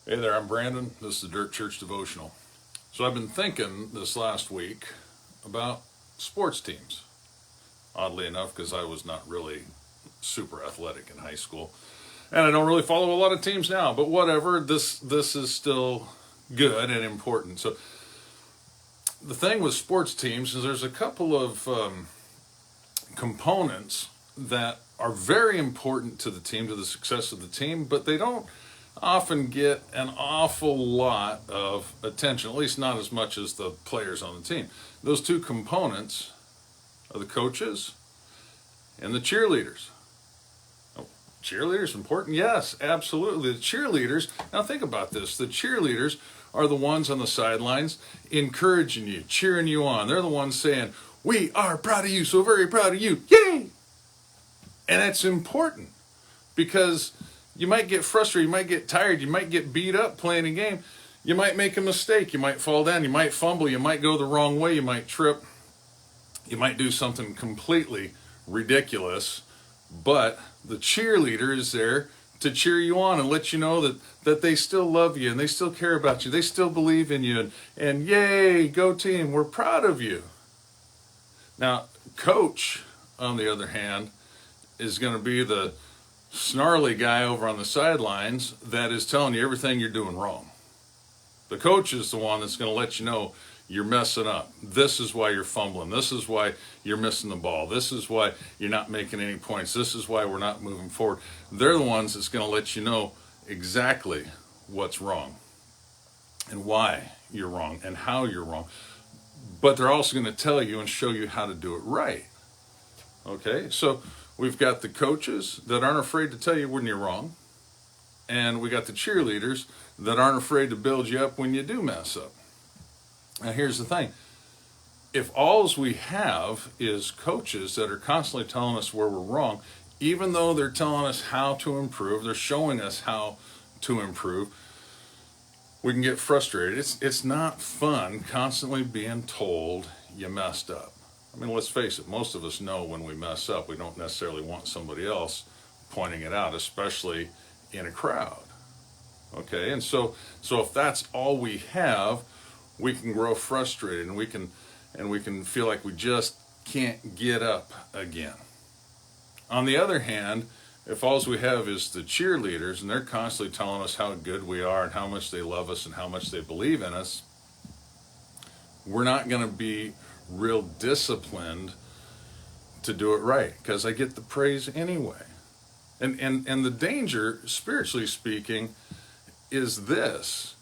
Hey there, I'm Brandon. This is the Dirt Church Devotional. So I've been thinking this last week about sports teams. Oddly enough, because I was not really super athletic in high school, and I don't really follow a lot of teams now. But whatever, this is still good and important. So the thing with sports teams is there's a couple of components that are very important to the team, to the success of the team, but they don't often get an awful lot of attention, at least not as much as the players on the team. Those two components are the coaches and the cheerleaders. Oh, cheerleaders important? Yes, absolutely. The cheerleaders, now think about this, the cheerleaders are the ones on the sidelines encouraging you, cheering you on. They're the ones saying, "We are proud of you, so very proud of you, yay!" And it's important because you might get frustrated, you might get tired, you might get beat up playing a game, you might make a mistake, you might fall down, you might fumble, you might go the wrong way, you might trip, you might do something completely ridiculous, but the cheerleader is there to cheer you on and let you know that they still love you and they still care about you, they still believe in you, and yay, go team, we're proud of you. Now, coach, on the other hand, is going to be the snarly guy over on the sidelines that is telling you everything you're doing wrong. The coach is the one that's going to let you know you're messing up. This is why you're fumbling. This is why you're missing the ball. This is why you're not making any points. This is why we're not moving forward. They're the ones that's going to let you know exactly what's wrong and why you're wrong and how you're wrong. But they're also going to tell you and show you how to do it right. Okay, so we've got the coaches that aren't afraid to tell you when you're wrong, and we got the cheerleaders that aren't afraid to build you up when you do mess up. Now, here's the thing. If all we have is coaches that are constantly telling us where we're wrong, even though they're telling us how to improve, they're showing us how to improve, we can get frustrated. It's not fun constantly being told you messed up. I mean, let's face it, most of us know when we mess up, we don't necessarily want somebody else pointing it out, especially in a crowd. Okay, and so if that's all we have, we can grow frustrated and we can feel like we just can't get up again. On the other hand, if all we have is the cheerleaders and they're constantly telling us how good we are and how much they love us and how much they believe in us, we're not going to be real disciplined to do it right because I get the praise anyway. And the danger, spiritually speaking, is this.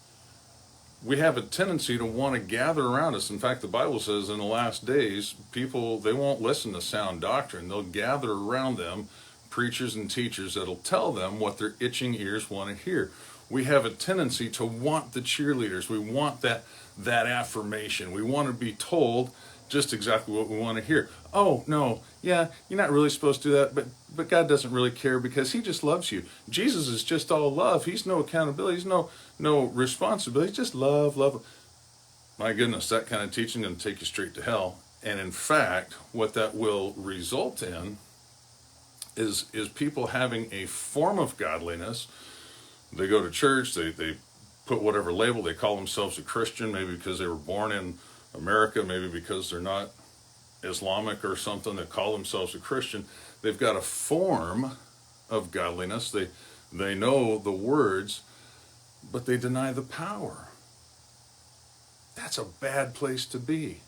We have a tendency to want to gather around us. In fact, the Bible says in the last days, people, they won't listen to sound doctrine. They'll gather around them preachers and teachers that'll tell them what their itching ears want to hear. We have a tendency to want the cheerleaders. We want that affirmation. We want to be told just exactly what we want to hear. Oh, no, yeah, you're not really supposed to do that, but God doesn't really care because he just loves you. Jesus is just all love. He's no accountability. He's no responsibility. He's just love, love. My goodness, that kind of teaching is going to take you straight to hell. And in fact, what that will result in is people having a form of godliness. They go to church, they put whatever label, they call themselves a Christian, maybe because they were born in America, maybe because they're not Islamic or something, they call themselves a Christian. They've got a form of godliness. They know the words, but they deny the power. That's a bad place to be.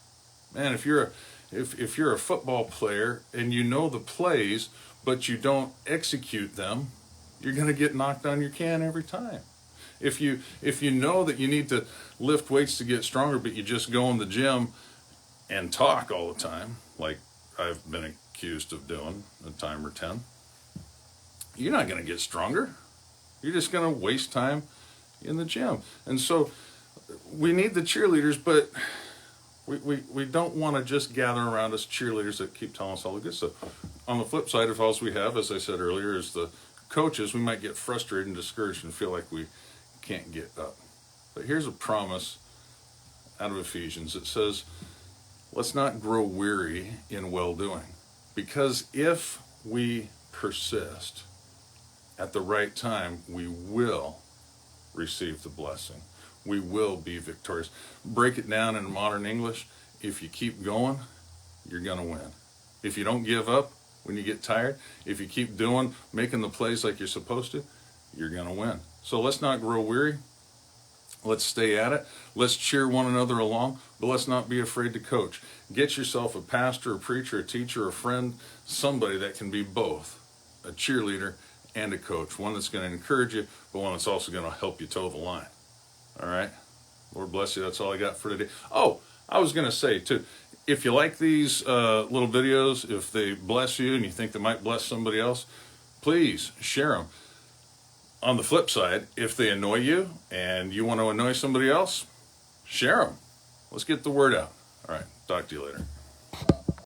Man, if you're a football player and you know the plays, but you don't execute them, you're going to get knocked on your can every time. If you know that you need to lift weights to get stronger, but you just go in the gym and talk all the time, like I've been accused of doing a time or 10, you're not going to get stronger. You're just going to waste time in the gym. And so we need the cheerleaders, but we don't want to just gather around us cheerleaders that keep telling us all the good stuff. On the flip side, if all we have, as I said earlier, is the coaches, we might get frustrated and discouraged and feel like we can't get up. But here's a promise out of Ephesians. It says, let's not grow weary in well-doing, because if we persist at the right time, we will receive the blessing. We will be victorious. Break it down in modern English. If you keep going, you're going to win. If you don't give up when you get tired, if you keep making the plays like you're supposed to, you're going to win. So let's not grow weary. Let's stay at it. Let's cheer one another along, but let's not be afraid to coach. Get yourself a pastor, a preacher, a teacher, a friend, somebody that can be both a cheerleader and a coach. One that's going to encourage you, but one that's also going to help you toe the line. All right? Lord bless you. That's all I got for today. Oh, I was going to say, too, if you like these little videos, if they bless you and you think they might bless somebody else, please share them. On the flip side, if they annoy you and you want to annoy somebody else, share them. Let's get the word out. All right, talk to you later.